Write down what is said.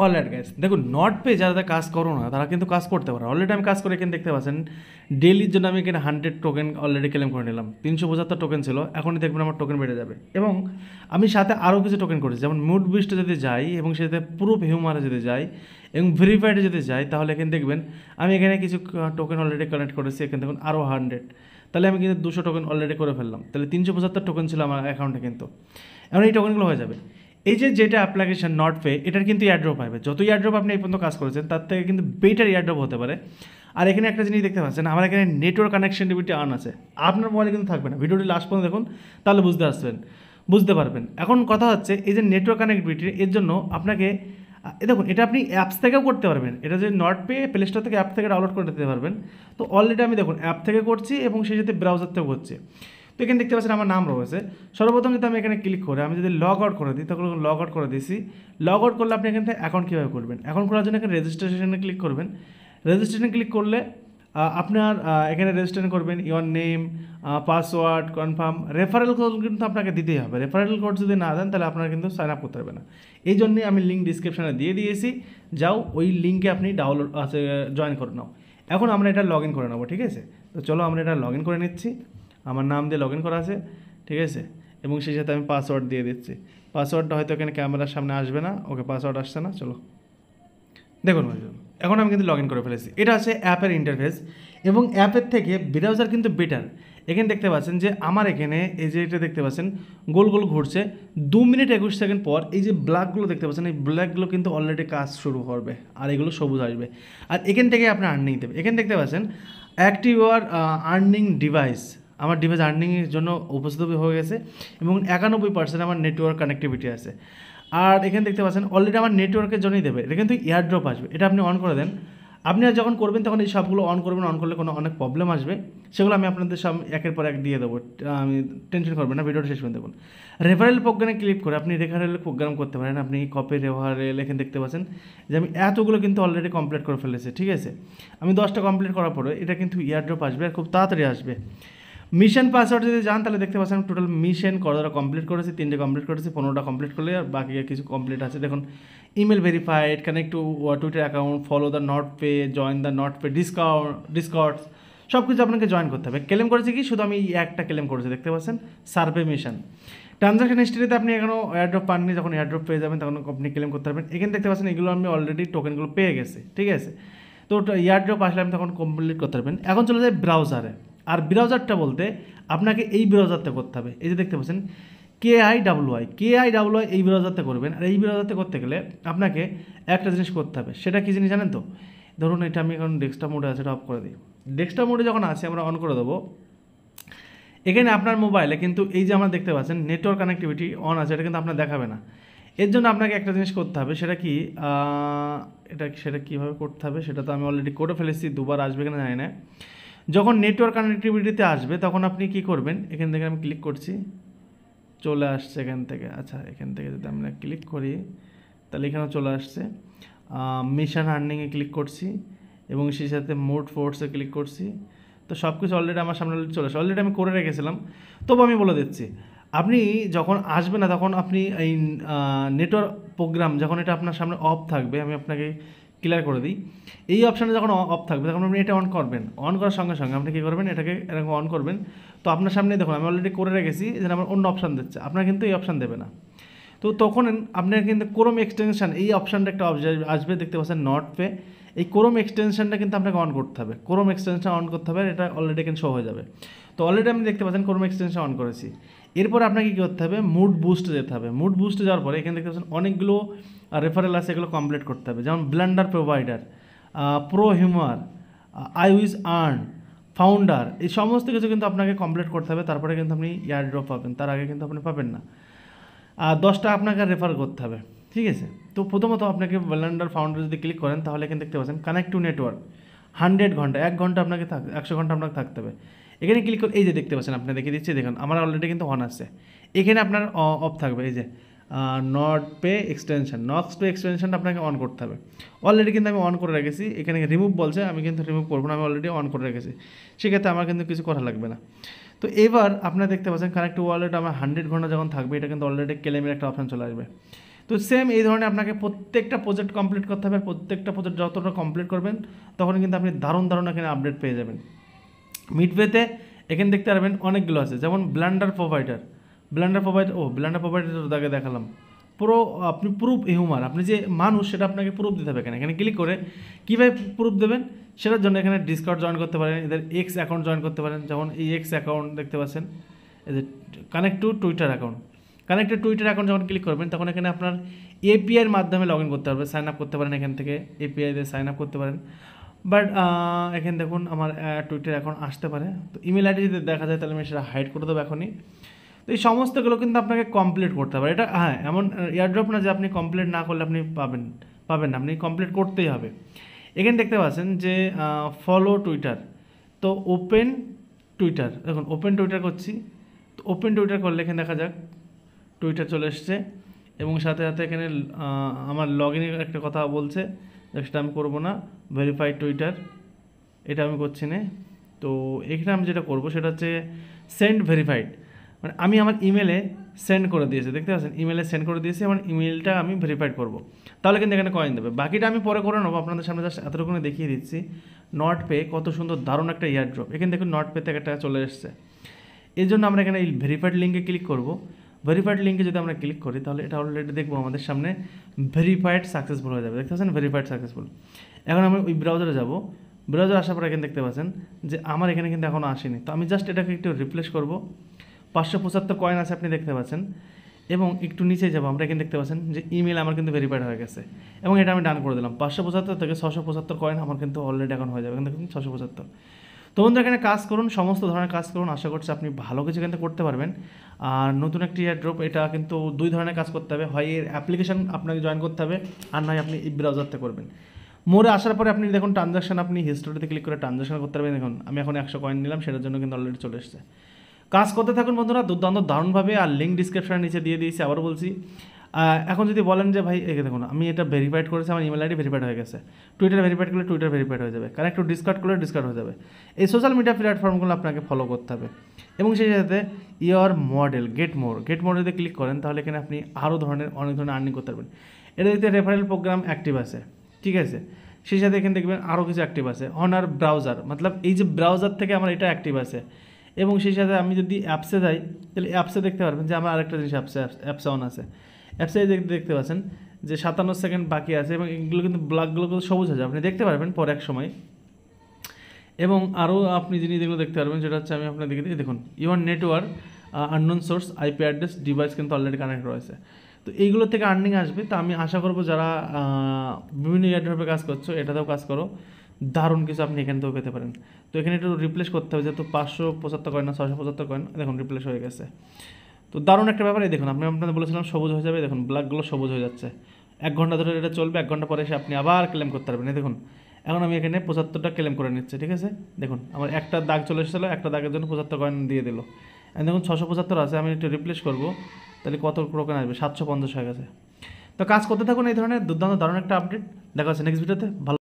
Alright guys, দেখুন not pay যারা কাজ করো না তারা কিন্তু কাজ করতে পারে। অলরেডি আমি কাজ করে এখানে দেখতে পাচ্ছেন ডেলির জন্য আমি এখানে 100 টোকেন অলরেডি ক্লেম করে নিলাম। 375 টোকেন ছিল, এখনই দেখবেন আমার টোকেন বেড়ে যাবে। এবং আমি সাথে আরও কিছু টোকেন করেছি, যেমন মুড বিস্টে যদি যাই এবং সেটাতে প্রুফ হিউমারে যদি যাই এবং ভেরিফাইডে যদি যাই, তাহলে এখানে দেখবেন আমি এখানে কিছু টোকেন অলরেডি কালেক্ট করেছি। এখানে দেখুন আরও 100, তাহলে আমি কিন্তু 200 টোকেন অলরেডি করে ফেললাম। তাহলে 375 টোকেন ছিল আমার অ্যাকাউন্টে কিন্তু। এখন এই টোকেনগুলো হয়ে যাবে। এই যে যেটা অ্যাপ্লিকেশন নট পে, এটার কিন্তু এয়ারড্রপ পাবে। যত এয়ারড্রপ আপনি এই পর্যন্ত কাজ করেছেন তার থেকে কিন্তু বেটার এয়ারড্রপ হতে পারে। আর এখানে একটা জিনিস দেখতে পাচ্ছেন, আমার এখানে নেটওয়ার্ক কানেকশনটিভিটি অন আছে। আপনার মোবাইলে কিন্তু থাকবে না। ভিডিওটি লাস্ট পর্যন্ত দেখুন, তাহলে বুঝতে পারবেন। এখন কথা হচ্ছে এই যে নেটওয়ার্ক কানেক্টিভিটি, এর জন্য আপনাকে দেখুন এটা আপনি অ্যাপস থেকেও করতে পারবেন। এটা যে নট পে প্লে স্টোর থেকে অ্যাপ থেকে ডাউনলোড করে দিতে পারবেন। তো অলরেডি আমি দেখুন অ্যাপ থেকে করছি এবং সেই সাথে ব্রাউজার থেকেও করছি। তো এখানে দেখতে পাচ্ছেন আমার নাম রয়েছে। সর্বপ্রথম যদি আমি এখানে ক্লিক করে আমি যদি লগ আউট করে দিই, তখন লগ আউট করে দিয়েছি। লগ আউট করলে আপনি এখান থেকে অ্যাকাউন্ট কীভাবে করবেন, অ্যাকাউন্ট করার জন্য এখানে রেজিস্ট্রেশনে ক্লিক করবেন। রেজিস্ট্রেশনে ক্লিক করলে আপনার এখানে রেজিস্ট্রেশন করবেন, your name, password, confirm. Referral code কিন্তু আপনাকে দিতেই হবে। রেফারেল কোড যদি না দেন তাহলে আপনারা কিন্তু সাইন আপ করতে পারবে না। এই জন্যই আমি লিঙ্ক ডিসক্রিপশানে দিয়ে দিয়েছি, যাও ওই লিঙ্কে আপনি ডাউনলোড জয়েন করে নাও। এখন আমরা এটা লগ ইন করে নেবো, ঠিক আছে? তো চলো আমরা এটা লগ ইন করে নিচ্ছি। আমার নাম দিয়ে লগ ইন করা আছে, ঠিক আছে? এবং সেই সাথে আমি পাসওয়ার্ড দিয়ে দিচ্ছি। পাসওয়ার্ডটা হয়তো এখানে ক্যামেরার সামনে আসবে না। ওকে, পাসওয়ার্ড আসছে না। চলো দেখুন, এখন আমি কিন্তু লগ ইন করে ফেলেছি। এটা আছে অ্যাপের ইন্টারফেস এবং অ্যাপের থেকে ব্রাউজার কিন্তু বেটার। এখানে দেখতে পাচ্ছেন যে আমার এখানে এই যে এটা দেখতে পাচ্ছেন গোল গোল ঘুরছে। 2 মিনিট 21 সেকেন্ড পর এই যে ব্ল্যাকগুলো দেখতে পাচ্ছেন, এই ব্ল্যাকগুলো কিন্তু অলরেডি কাজ শুরু করবে আর এগুলো সবুজ আসবে। আর এখান থেকে আপনার আর্নিং দেবে। এখানে দেখতে পাচ্ছেন অ্যাক্টিভ ওয়ার আর্নিং ডিভাইস, আমার ডিভাইস আর্নিংয়ের জন্য উপস্থিত হয়ে গেছে এবং 91% আমার নেটওয়ার্ক কানেক্টিভিটি আছে। আর এখানে দেখতে পাচ্ছেন অলরেডি আমার নেটওয়ার্কের জন্যই দেবে। এটা কিন্তু এয়ারড্রপ আসবে, এটা আপনি অন করে দেন। আপনি আর যখন করবেন তখন এই সবগুলো অন করবেন। অন করলে কোনো অনেক প্রবলেম আসবে, সেগুলো আমি আপনাদের সব একের পর এক দিয়ে দেবো। আমি টেনশন করবেন না, ভিডিওটা শেষ করে দেখুন। রেফারেল প্রোগ্রামে ক্লিক করে আপনি রেফারেল প্রোগ্রাম করতে পারেন। আপনি কপি রেফারেল এখানে দেখতে পাচ্ছেন যে আমি এতগুলো কিন্তু অলরেডি কমপ্লিট করে ফেলেছি, ঠিক আছে? আমি 10টা কমপ্লিট করার পরে এটা কিন্তু এয়ারড্রপ আসবে আর খুব তাড়াতাড়ি আসবে। মিশন পাসওয়ার্ড যদি যান তাহলে দেখতে পাচ্ছেন টোটাল মিশন কতটা কমপ্লিট করেছি। 3টে কমপ্লিট করেছি, 15টা কমপ্লিট করলে আর বাকি কিছু কমপ্লিট আছে। দেখুন email verified, connect to Twitter account, follow the not pay, join the not pay Discords, সব কিছু আপনাকে জয়েন করতে হবে। ক্লেম করেছি কি, শুধু আমি একটা ক্লেম করেছি, দেখতে পাচ্ছেন সার্ভে মিশন। ট্রানজাকশন হিস্ট্রিতে আপনি এখনও এয়ারড্রপ পাননি, যখন এয়ারড্রপ পেয়ে যাবেন তখন আপনি ক্লেম করতে পারবেন। এখানে দেখতে পাচ্ছেন এগুলো আমি অলরেডি টোকেনগুলো পেয়ে গেছি, ঠিক আছে? তো এয়ারড্রপ আসলে আমি তখন কমপ্লিট করতে পারবেন। এখন চলে যায় ব্রাউজারে। আর ব্রাউজারটা বলতে আপনাকে এই ব্রাউজারটা করতে হবে। এই যে দেখতে পাচ্ছেন KIWI এই ব্রাউজারটা করবেন। আর এই ব্রাউজারটা করতে গেলে আপনাকে একটা জিনিস করতে হবে। সেটা কী জিনিস জানেন তো? ধরুন এটা আমি এখন ডেস্কটপ মোডে আছে, এটা অফ করে দিই। ডেস্কটপ মোডে যখন আছে আমরা অন করে দেবো। এখানে আপনার মোবাইলে কিন্তু এই যে আমরা দেখতে পাচ্ছেন নেটওয়ার্ক কানেক্টিভিটি অন আছে, এটা কিন্তু আপনার দেখাবে না। এর জন্য আপনাকে একটা জিনিস করতে হবে। সেটা কি, সেটা কীভাবে করতে হবে সেটা তো আমি অলরেডি করে ফেলেছি। দুবার আসবে কিনা জানি না। যখন নেটওয়ার্ক কানেক্টিভিটিতে আসবে তখন আপনি কি করবেন, এখান থেকে আমি ক্লিক করছি, চলে আসছে এখান থেকে। আচ্ছা, এখান থেকে যদি আমরা ক্লিক করি তাহলে এখানেও চলে আসছে। মিশন আর্নিংয়ে ক্লিক করছি এবং সেই সাথে মোড ফোর্সে ক্লিক করছি। তো সব কিছু অলরেডি আমার সামনে চলে আসে, অলরেডি আমি করে রেখেছিলাম। তবু আমি বলে দিচ্ছি, আপনি যখন আসবে না তখন আপনি এই নেটওয়ার্ক প্রোগ্রাম যখন এটা আপনার সামনে অফ থাকবে, আমি আপনাকে ক্লিয়ার করে দিই। এই অপশানে যখন অফ থাকবে তখন আপনি এটা অন করবেন। অন করার সঙ্গে সঙ্গে আপনি কী করবেন, এটাকে এরকম অন করবেন। তো আপনার সামনে দেখুন আমি অলরেডি করে রেখেছি, যেন আমার অন্য অপশান দিচ্ছে, আপনার কিন্তু এই অপশান দেবে না। তো তখন আপনার কিন্তু ক্রোম এক্সটেনশান এই অপশানটা একটা আসবে, দেখতে পাচ্ছেন নট পে। এই ক্রোম এক্সটেনশানটা কিন্তু আপনাকে অন করতে হবে। ক্রোম এক্সটেনশান অন করতে হবে, এটা অলরেডি এখানে শো হয়ে যাবে। তো অলরেডি আমি দেখতে পাচ্ছেন ক্রোম এক্সটেনশান অন করেছি। এরপর আপনাকে কী করতে হবে, মুড বুস্টে যেতে হবে। মুড বুস্টে যাওয়ার পরে এখানে দেখতে পাচ্ছেন অনেকগুলো রেফারেল আছে, এগুলো কমপ্লিট করতে হবে। যেমন ব্লেন্ডার প্রোভাইডার, প্রো হিউমার, আই উইজ আর্ন, ফাউন্ডার, এই সমস্ত কিছু কিন্তু আপনাকে কমপ্লিট করতে হবে। তারপরে কিন্তু আপনি এয়ারড্রপ পাবেন, তার আগে কিন্তু আপনি পাবেন না। আর 10টা আপনাকে রেফার করতে হবে, ঠিক আছে? তো প্রথমত আপনাকে ব্লেন্ডার ফাউন্ডার যদি ক্লিক করেন তাহলে এখানে দেখতে পাচ্ছেন কানেক্ট টু নেটওয়ার্ক 100 ঘন্টা, 1 ঘন্টা আপনাকে 100 ঘন্টা আপনাকে থাকতে হবে। এখানে ক্লিক করে এই যে দেখতে পাচ্ছেন, আপনি দেখে দিচ্ছি, দেখুন আমার অলরেডি কিন্তু অন আসছে। এখানে আপনার অফ থাকবে, এই যে নট পে এক্সটেনশনটা আপনাকে অন করতে হবে। অলরেডি কিন্তু আমি অন করে রেখেছি। এখানে রিমুভ বলছে, আমি কিন্তু রিমুভ করবো না, আমি অলরেডি অন করে রেখেছি। সেক্ষেত্রে আমার কিন্তু কিছু করা লাগবে না। তো এবার আপনারা দেখতে পাচ্ছেন কানেক্ট ওয়ালেট আমার 100 ঘন্টা যখন থাকবে, এটা কিন্তু অলরেডি ক্লেমের একটা অপশান চলে আসবে। তো সেম এই ধরনের আপনাকে প্রত্যেকটা প্রজেক্ট কমপ্লিট করতে হবে, আর প্রত্যেকটা প্রজেক্ট যতটা কমপ্লিট করবেন তখন কিন্তু আপনি দারুণ এখানে আপডেট পেয়ে যাবেন। মিডওয়েতে এখানে দেখতে পারবেন অনেকগুলো আছে, যেমন ব্লেন্ডার প্রোভাইডার তাকে দেখালাম। আপনি প্রুফ হিউমার, আপনি যে মানুষ সেটা আপনাকে প্রুফ দিতে হবে। এখানে ক্লিক করে কীভাবে প্রুফ দেবেন সেটার জন্য এখানে ডিসকাউন্ট জয়েন করতে পারেন, এদের এক্স অ্যাকাউন্ট জয়েন করতে পারেন। যেমন এই এক্স অ্যাকাউন্ট দেখতে পাচ্ছেন, এই যে কানেক্ট টু টুইটার অ্যাকাউন্ট যখন ক্লিক করবেন তখন এখানে আপনার এপিআইয়ের মাধ্যমে লগ ইন করতে হবে, সাইন আপ করতে পারেন। এখান থেকে এপিআই দিয়ে সাইন আপ করতে পারেন। বাট এখানে দেখুন আমার টুইটার অ্যাকাউন্ট আসতে পারে, তো ইমেল আইডি যদি দেখা যায় তাহলে আমি সেটা হাইড করে দেবো এখনই। তো এই সমস্তগুলো কিন্তু আপনাকে কমপ্লিট করতে হবে। এটা হ্যাঁ এমন এয়ারড্রপ না যে আপনি কমপ্লিট না করলে আপনি পাবেন না, আপনি কমপ্লিট করতেই হবে। এখানে দেখতে পাচ্ছেন যে ফলো টুইটার, তো ওপেন টুইটার, দেখুন ওপেন টুইটার করছি। তো ওপেন টুইটার করলে এখানে দেখা যাক টুইটার চলে এসছে, এবং সাথে সাথে এখানে আমার লগ ইনের একটা কথা বলছে, সেটা আমি করবো না। ভেরিফাইড টুইটার এটা আমি করছি না। তো এখানে আমি যেটা করবো সেটা হচ্ছে সেন্ড ভেরিফাইড, মানে আমি আমার ইমেলে সেন্ড করে দিয়েছি, দেখতে পাচ্ছেন ইমেলে সেন্ড করে দিয়েছি, আমার ইমেলটা আমি ভেরিফাইড করবো, তাহলে কিন্তু এখানে কয়েন দেবে। বাকিটা আমি পরে করে নেবো, আপনাদের সামনে জাস্ট এতটুকুনি দেখিয়ে দিচ্ছি। নট পে কত সুন্দর দারুণ একটা ইয়ারড্রপ, এখানে দেখুন নট পেতে একটা চলে এসছে। এই জন্য আমরা এখানে এই ভেরিফাইড লিঙ্কে ক্লিক করবো। ভেরিফাইড লিঙ্কে যদি আমরা ক্লিক করি তাহলে এটা অলরেডি দেখবো আমাদের সামনে ভেরিফাইড সাকসেসফুল হয়ে যাবে, দেখতে পাচ্ছেন ভেরিফাইড সাকসেসফুল। এখন আমি ওই ব্রাউজারে যাব, ব্রাউজার আসার পর এখানে দেখতে পাচ্ছেন যে আমার এখানে কিন্তু এখনও আসেনি। তো আমি জাস্ট এটাকে একটু রিপ্লেস করব। 575 কয়েন আছে আপনি দেখতে পাচ্ছেন, এবং একটু নিচে যাবো, আমরা এখানে দেখতে পাচ্ছেন যে ইমেল আমার কিন্তু ভেরিফাইড হয়ে গেছে, এবং এটা আমি ডান করে দিলাম। 575 থেকে 675 কয়েন আমার কিন্তু অলরেডি এখন হয়ে যাবে, এখানে দেখুন 675। তো বন্ধুরা এখানে কাজ করুন, সমস্ত ধরনের কাজ করুন, আশা করছি আপনি ভালো কিছু কিন্তু করতে পারবেন। আর নতুন একটি এয়ারড্রপ, এটা কিন্তু 2 ধরনের কাজ করতে হবে, হয় এর অ্যাপ্লিকেশন আপনাকে জয়েন করতে হবে, আর নয় আপনি এই ব্রাউজারতে করবেন। মোড়ে আসার পরে আপনি দেখুন ট্রানজাকশন, আপনি হিস্টোরিতে ক্লিক করে ট্রানজাকশন করতে পারবেন। দেখুন আমি এখন 100 কয়েন নিলাম, সেটার জন্য কিন্তু অলরেডি চলে এসেছে। কাজ করতে থাকুন বন্ধুরা, দুর্দান্ত দারুণভাবে। আর লিঙ্ক ডিসক্রিপশনের নিচে দিয়ে দিয়েছি, আবারও বলছি। এখন যদি বলেন যে ভাই একে দেখুন আমি এটা ভেরিফাইড করেছি, আমার ইমেল আইডি ভেরিফাইড হয়ে গেছে, টুইটার ভেরিফাইড করলে টুইটার ভেরিফাইড হয়ে যাবে, কানেক্ট টু ডিসকার্ড করলে ডিসকার্ড হয়ে যাবে। এই সোশ্যাল মিডিয়া প্ল্যাটফর্মগুলো আপনাকে ফলো করতে হবে, এবং সেই সাথে ইয়োর মডেল গেট মোর যদি ক্লিক করেন তাহলে এখানে আপনি আরও অনেক ধরনের আর্নিং করতে পারবেন। এটা দেখতে রেফারেল প্রোগ্রাম অ্যাক্টিভ আছে, ঠিক আছে। সেই সাথে এখানে দেখবেন আরও কিছু অ্যাক্টিভ আছে। অনার ব্রাউজার, মতলব এই যে ব্রাউজার থেকে আমার এটা অ্যাক্টিভ আছে, এবং সেই সাথে আমি যদি অ্যাপসে যাই তাহলে অ্যাপসে দেখতে পারবেন যে আমার আরেকটা জিনিস অ্যাপসে অন আছে। অ্যাপসে দেখতে পাচ্ছেন যে 57 সেকেন্ড বাকি আছে, এবং এগুলো কিন্তু ব্ল্যাকগুলো কিন্তু সবুজ হয়ে যায়, আপনি দেখতে পারবেন পরে এক সময়। এবং আরও আপনি জিনিসগুলো দেখতে পারবেন, যেটা হচ্ছে আমি আপনার দিকে দেখুন your network unknown source IP address device কিন্তু অলরেডি কানেক্ট রয়েছে। তো এইগুলো থেকে আর্নিং আসবে। তো আমি আশা করবো যারা বিভিন্ন এয়ারড্রপে কাজ করছো এটাতেও কাজ করো, দারুণ কিছু আপনি এখান থেকেও পেতে পারেন। তো এখানে একটু রিপ্লেস করতে হবে, যেহেতু 575 কয়েন না 675 কয়েন, দেখুন রিপ্লেস হয়ে গেছে। তো দারুণ একটা ব্যাপার। এই দেখুন আমি আপনাদের বলেছিলাম সবুজ হয়ে যাবে, দেখুন ব্ল্যাকগুলো সবুজ হয়ে যাচ্ছে। 1 ঘন্টা ধরে এটা চলবে, 1 ঘন্টা পরে এসে আপনি আবার ক্লেম করতে পারবেন। এই দেখুন এখন আমি এখানে 75টা ক্লেম করে নিচ্ছি, ঠিক আছে। দেখুন আমার একটা দাগ চলে এসেছিলো, একটা দাগের জন্য 75 কয়েন দিয়ে দিল। দেখুন 675 আছে, আমি একটু রিপ্লেস করবো, তাহলে কত টোকেন আসবে, 750 হয়ে গেছে। তো কাজ করতে থাকুন এই ধরনের দুর্দান্ত দারুণ একটা আপডেট। দেখা হচ্ছে নেক্সট ভিডিওতে। ভালো।